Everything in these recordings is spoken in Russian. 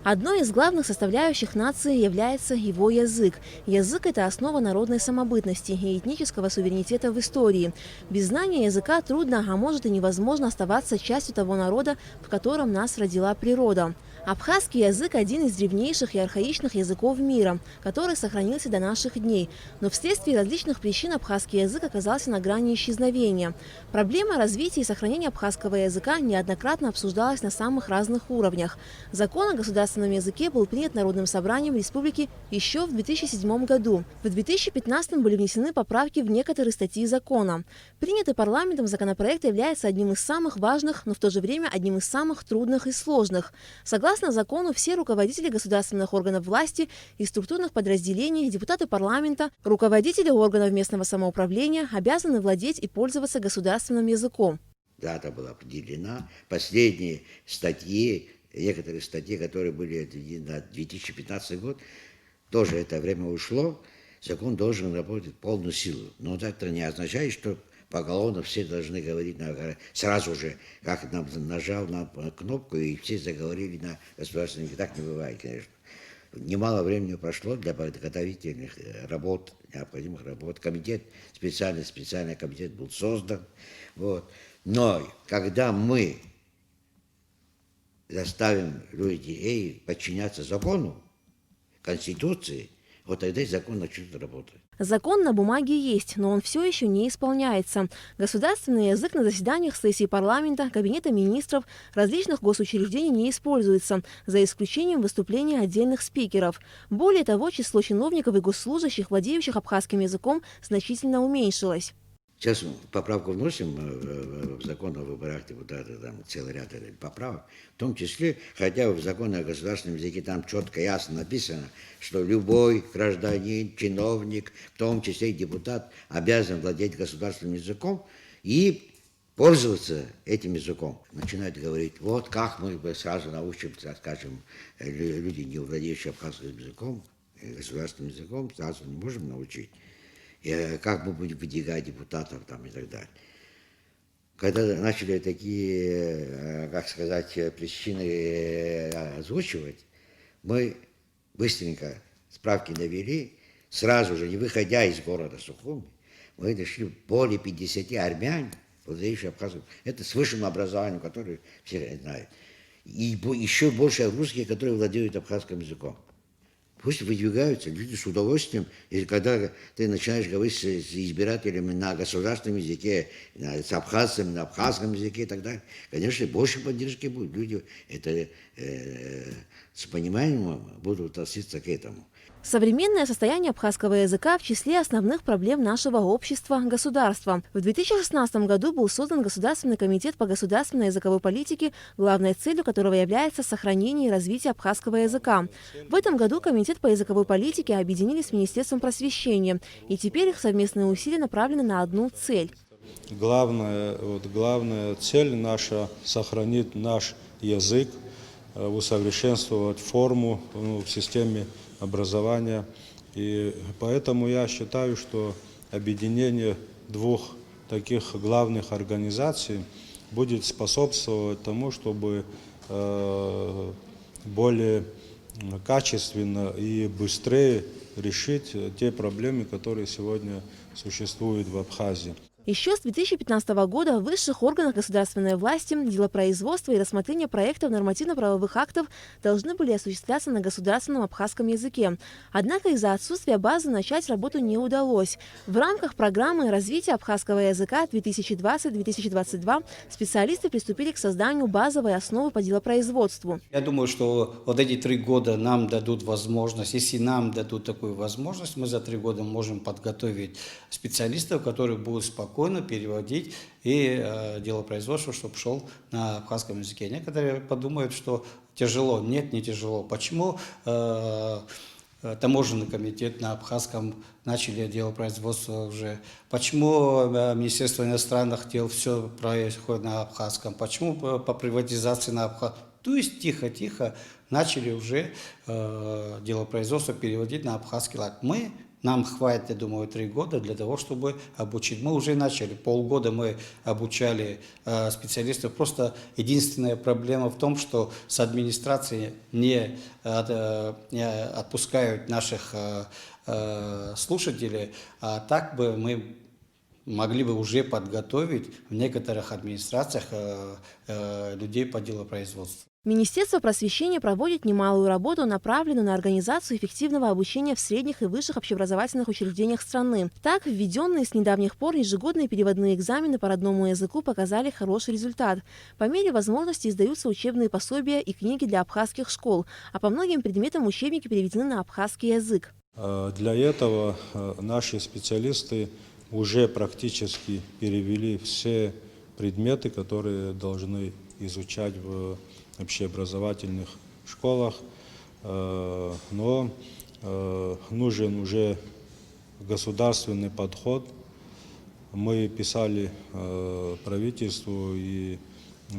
Одной из главных составляющих нации является его язык. Язык – это основа народной самобытности и этнического суверенитета в истории. Без знания языка трудно, а может и невозможно оставаться частью того народа, в котором нас родила природа. Абхазский язык – один из древнейших и архаичных языков мира, который сохранился до наших дней. Но вследствие различных причин абхазский язык оказался на грани исчезновения. Проблема развития и сохранения абхазского языка неоднократно обсуждалась на самых разных уровнях. Закон о государственном языке был принят Народным собранием республики еще в 2007 году. В 2015 были внесены поправки в некоторые статьи закона. Принятый парламентом законопроект является одним из самых важных, но в то же время одним из самых трудных и сложных. Согласно закону, все руководители государственных органов власти и структурных подразделений, депутаты парламента, руководители органов местного самоуправления обязаны владеть и пользоваться государственным языком. Дата была определена, последние статьи, некоторые статьи, которые были на 2015 год, тоже это время ушло, закон должен работать в полную силу. Но это не означает, что поголовно все должны говорить сразу же, как нажал на кнопку, и все заговорили на государственном языке. Так не бывает, конечно. Немало времени прошло для подготовительных работ, необходимых работ. Специальный комитет был создан. Вот. Но когда мы заставим людей подчиняться закону, Конституции, вот тогда и закон начнет работать. Закон на бумаге есть, но он все еще не исполняется. Государственный язык на заседаниях сессии парламента, кабинета министров, различных госучреждений не используется, за исключением выступления отдельных спикеров. Более того, число чиновников и госслужащих, владеющих абхазским языком, значительно уменьшилось. Сейчас поправку вносим в закон о выборах депутатов, там целый ряд поправок, в том числе, хотя в законе о государственном языке там четко, ясно написано, что любой гражданин, чиновник, в том числе и депутат, обязан владеть государственным языком и пользоваться этим языком. Начинают говорить, вот как мы сразу научимся, скажем, люди, не владеющие абхазским языком, государственным языком, сразу не можем научить. И как мы будем выдвигать депутатов там, и так далее. Когда начали такие, как сказать, причины озвучивать, мы быстренько справки навели, сразу же, не выходя из города Сухуми, мы нашли более 50 армян, владеющих абхазским. Это с высшим образованием, которые все знают. И еще больше русских, которые владеют абхазским языком. Пусть выдвигаются люди с удовольствием. И когда ты начинаешь говорить с избирателями на государственном языке, с абхазцами на абхазском языке и так далее, конечно, больше поддержки будет. Люди это с пониманием будут относиться к этому. Современное состояние абхазского языка в числе основных проблем нашего общества, государства. В 2016 году был создан Государственный комитет по государственной языковой политике, главной целью которого является сохранение и развитие абхазского языка. В этом году Комитет по языковой политике объединили с Министерством просвещения, и теперь их совместные усилия направлены на одну цель. Главная цель наша – сохранить наш язык, усовершенствовать форму в системе образования. И поэтому я считаю, что объединение двух таких главных организаций будет способствовать тому, чтобы более качественно и быстрее решить те проблемы, которые сегодня существуют в Абхазии. Еще с 2015 года в высших органах государственной власти делопроизводство и рассмотрение проектов нормативно-правовых актов должны были осуществляться на государственном абхазском языке. Однако из-за отсутствия базы начать работу не удалось. В рамках программы развития абхазского языка 2020-2022 специалисты приступили к созданию базовой основы по делопроизводству. Я думаю, что вот эти 3 года нам дадут возможность, если нам дадут такую возможность, мы за 3 года можем подготовить специалистов, которые будут спокойно переводить и делопроизводство, чтобы шел на абхазском языке. Некоторые подумают, что тяжело. Нет, не тяжело. Почему таможенный комитет на абхазском начали делопроизводство уже? Почему Министерство иностранных дел все происходит на абхазском? Почему по приватизации на абхазском? То есть тихо-тихо начали уже делопроизводство переводить на абхазский лад. Мы нам хватит, я думаю, 3 года для того, чтобы обучить. Мы уже начали, полгода мы обучали специалистов. Просто единственная проблема в том, что с администрацией не отпускают наших слушателей, а так бы мы могли бы уже подготовить в некоторых администрациях людей по делопроизводству. Министерство просвещения проводит немалую работу, направленную на организацию эффективного обучения в средних и высших общеобразовательных учреждениях страны. Так, введенные с недавних пор ежегодные переводные экзамены по родному языку показали хороший результат. По мере возможности издаются учебные пособия и книги для абхазских школ, а по многим предметам учебники переведены на абхазский язык. Для этого наши специалисты уже практически перевели все предметы, которые должны изучать в общеобразовательных школах, но нужен уже государственный подход. Мы писали правительству и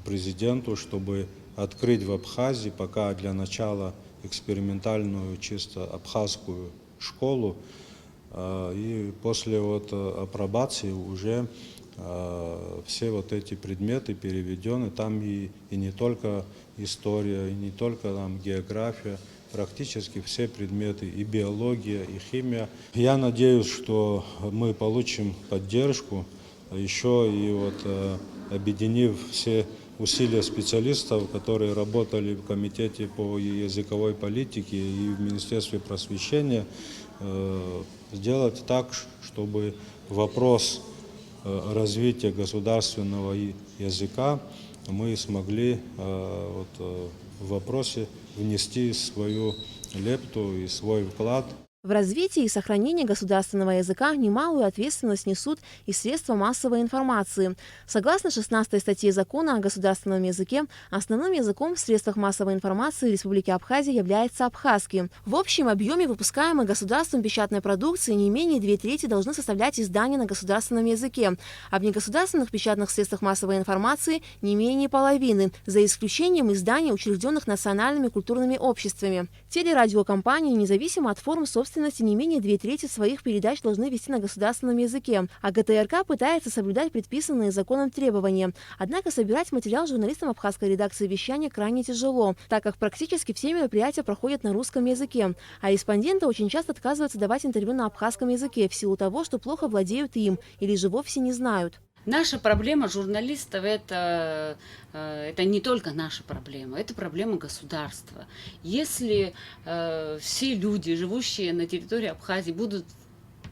президенту, чтобы открыть в Абхазии пока для начала экспериментальную чисто абхазскую школу, и после апробации уже все эти предметы переведены. Там и не только история, и не только там география, практически все предметы, и биология, и химия. Я надеюсь, что мы получим поддержку, еще и объединив все усилия специалистов, которые работали в Комитете по языковой политике и в Министерстве просвещения, сделать так, чтобы вопрос развития государственного языка мы смогли в вопросе внести свою лепту и свой вклад. В развитии и сохранении государственного языка немалую ответственность несут и средства массовой информации. Согласно 16 статье закона о государственном языке, основным языком в средствах массовой информации Республики Абхазия является абхазский. В общем объеме выпускаемой государством печатной продукции не менее 2/3 должны составлять издания на государственном языке, а в негосударственных печатных средствах массовой информации не менее половины, за исключением изданий, учрежденных национальными культурными обществами. Телерадиокомпании, независимо от форм собственности, не менее 2/3 своих передач должны вести на государственном языке, а ГТРК пытается соблюдать предписанные законом требования. Однако собирать материал журналистам абхазской редакции вещания крайне тяжело, так как практически все мероприятия проходят на русском языке, а респонденты очень часто отказываются давать интервью на абхазском языке в силу того, что плохо владеют им или же вовсе не знают. Наша проблема журналистов это не только наша проблема, это проблема государства. Если все люди, живущие на территории Абхазии, будут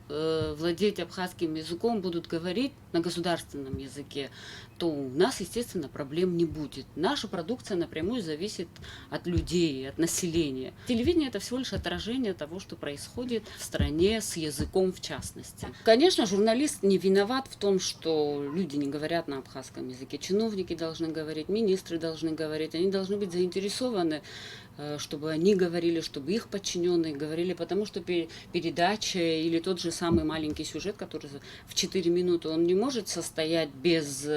владеть абхазским языком, будут говорить на государственном языке, то у нас, естественно, проблем не будет. Наша продукция напрямую зависит от людей, от населения. Телевидение – это всего лишь отражение того, что происходит в стране с языком в частности. Конечно, журналист не виноват в том, что люди не говорят на абхазском языке. Чиновники должны говорить, министры должны говорить, они должны быть заинтересованы, чтобы они говорили, чтобы их подчиненные говорили, потому что передача или тот же самый маленький сюжет, который в 4 минуты, он не может состоять без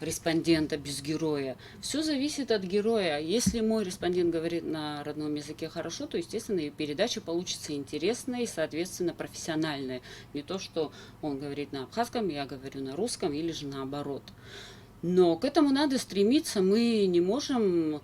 респондента, без героя. Все зависит от героя. Если мой респондент говорит на родном языке хорошо, то, естественно, и передача получится интересной и, соответственно, профессиональной. Не то, что он говорит на абхазском, я говорю на русском, или же наоборот. Но к этому надо стремиться. Мы не можем,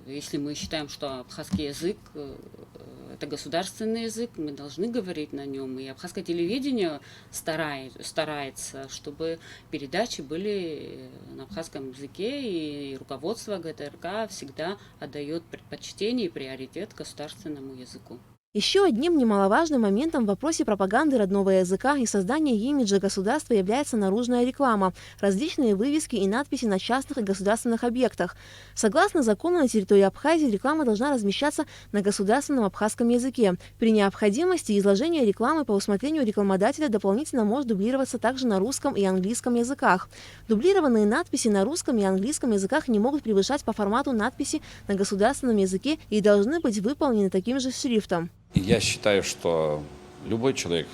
если мы считаем, что абхазский язык – это государственный язык, мы должны говорить на нем. И абхазское телевидение старается, чтобы передачи были на абхазском языке, и руководство ГТРК всегда отдает предпочтение и приоритет государственному языку. Еще одним немаловажным моментом в вопросе пропаганды родного языка и создания имиджа государства является наружная реклама, различные вывески и надписи на частных и государственных объектах. Согласно закону, на территории Абхазии реклама должна размещаться на государственном абхазском языке. При необходимости изложение рекламы по усмотрению рекламодателя дополнительно может дублироваться также на русском и английском языках. Дублированные надписи на русском и английском языках не могут превышать по формату надписи на государственном языке и должны быть выполнены таким же шрифтом. Я считаю, что любой человек,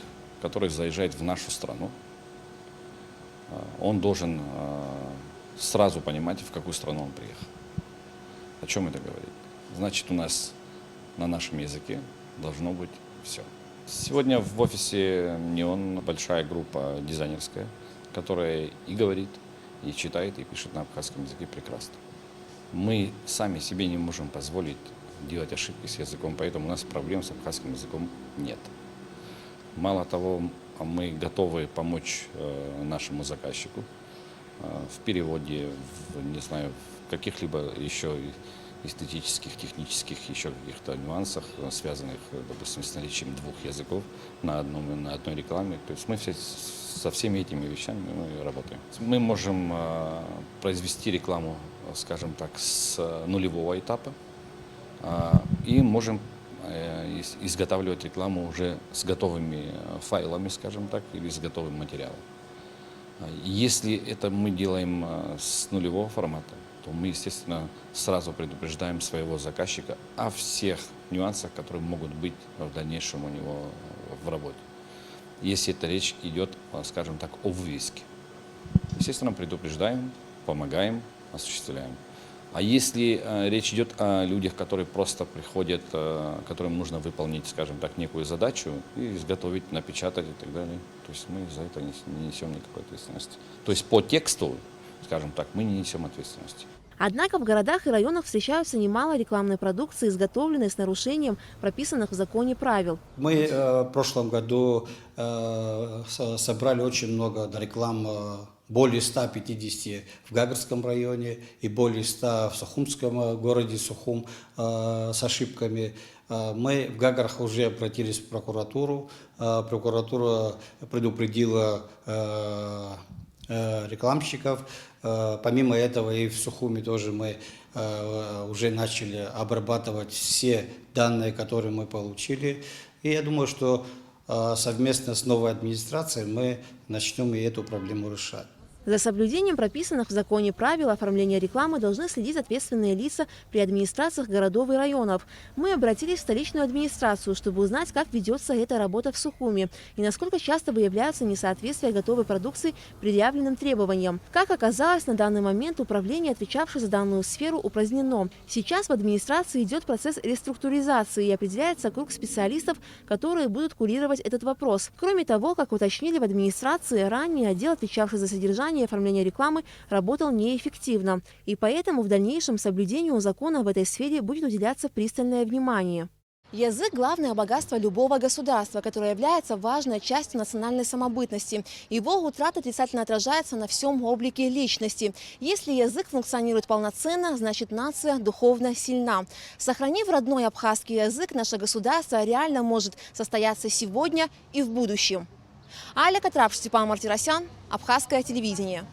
который заезжает в нашу страну, он должен сразу понимать, в какую страну он приехал. О чем это говорит? Значит, у нас на нашем языке должно быть все. Сегодня в офисе «Неон» большая группа дизайнерская, которая и говорит, и читает, и пишет на абхазском языке прекрасно. Мы сами себе не можем позволить делать ошибки с языком, поэтому у нас проблем с абхазским языком нет. Мало того, мы готовы помочь нашему заказчику в переводе, не знаю, в каких-либо еще эстетических, технических, еще каких-то нюансах, связанных, допустим, с наличием двух языков на одной рекламе. То есть мы со всеми этими вещами мы работаем. Мы можем произвести рекламу, скажем так, с нулевого этапа и можем изготавливать рекламу уже с готовыми файлами, скажем так, или с готовым материалом. Если это мы делаем с нулевого формата, то мы, естественно, сразу предупреждаем своего заказчика о всех нюансах, которые могут быть в дальнейшем у него в работе. Если это речь идет, скажем так, о вывеске. Естественно, предупреждаем, помогаем, осуществляем. А если речь идет о людях, которые просто приходят, которым нужно выполнить, скажем так, некую задачу и изготовить, напечатать и так далее, то есть мы за это не несем никакой ответственности. То есть по тексту, скажем так, мы не несем ответственности. Однако в городах и районах встречаются немало рекламной продукции, изготовленной с нарушением прописанных в законе правил. Мы в прошлом году собрали очень много реклам, более 150 в Гагарском районе и более 100 в Сухумском городе Сухум с ошибками. Мы в Гагарах уже обратились в прокуратуру. Прокуратура предупредила рекламщиков. Помимо этого и в Сухуме тоже мы уже начали обрабатывать все данные, которые мы получили. И я думаю, что совместно с новой администрацией мы начнем и эту проблему решать. За соблюдением прописанных в законе правил оформления рекламы должны следить ответственные лица при администрациях городов и районов. Мы обратились в столичную администрацию, чтобы узнать, как ведется эта работа в Сухуме и насколько часто выявляются несоответствия готовой продукции предъявленным требованиям. Как оказалось, на данный момент управление, отвечавшее за данную сферу, упразднено. Сейчас в администрации идет процесс реструктуризации и определяется круг специалистов, которые будут курировать этот вопрос. Кроме того, как уточнили в администрации, ранее отдел, отвечавший за содержание и оформление рекламы, работал неэффективно. И поэтому в дальнейшем соблюдению закона в этой сфере будет уделяться пристальное внимание. Язык – главное богатство любого государства, которое является важной частью национальной самобытности. Его утрата отрицательно отражается на всем облике личности. Если язык функционирует полноценно, значит нация духовно сильна. Сохранив родной абхазский язык, наше государство реально может состояться сегодня и в будущем. Аля Катрапш, Степан Мартиросян, Абхазское телевидение.